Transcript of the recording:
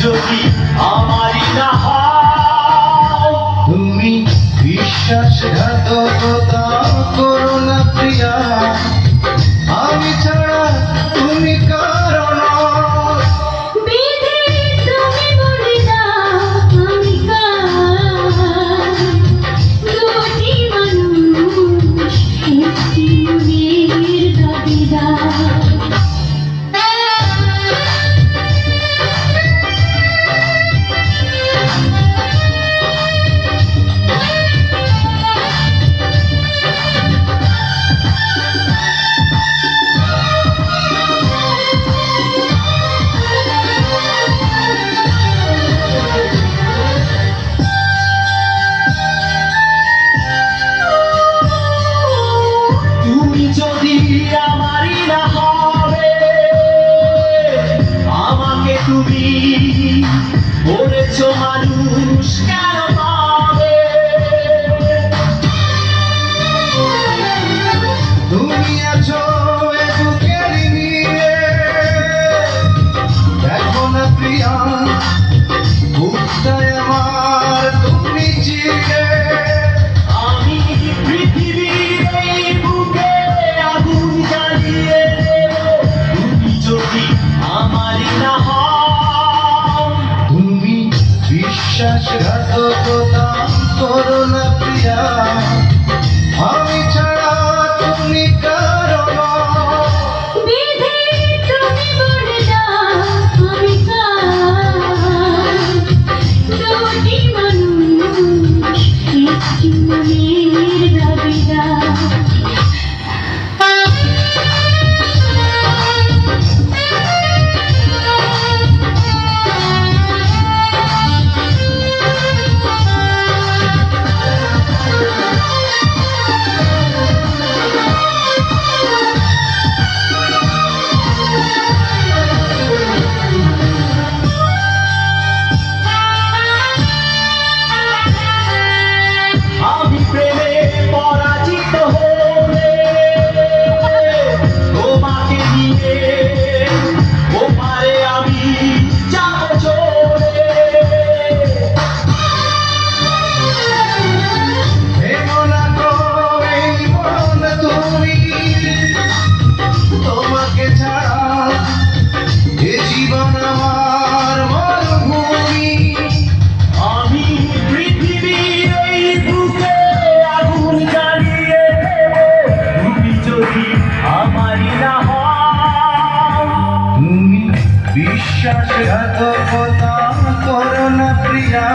যদি আমারই না হও, তুমি বিশ্বাসঘাতকতা করো না প্রিয়া, আমি ছাড়া তুমি কারো নও। বিধি তুমি বলে দাও আমি কার, দুটি মানুষ একটি মনের দাবিদার। তুমি যদি আমারই না হবে, আমাকে তুমি বলেছ মানুষ কেন পাবে? তুমি আছো এ বুকের নিয়ে, দেখো না প্রিয়া বুকটায় আমার তুমি চিরে। আমি পৃথিবীর এই বুকে আগুন জ্বালিয়ে দেব, তুমি যদি আমারই না হও। তুমি বিশ্বাসঘাতকতা করো না প্রিয়া, আমি ছাড়া তুমি কারো নও। বিধি তুমি বলে দাও আমি কার, দুটি মানুষ একটি মনের দাবিদার। আমি প্রেমে পরাজিত হলে তোমাকে নিয়ে ওপারে আমি যাব চলে। ভেঙো না গো এই মন তুমি, তোমাকে ছাড়া এ জীবন আমার মরুভূমি। আমি পৃথিবীর এই বুকে আগুন জ্বালিয়ে দেব, তুমি যদি আমারই না হও। তুমি বিশ্বাসঘাতকতা করো না প্রিয়া,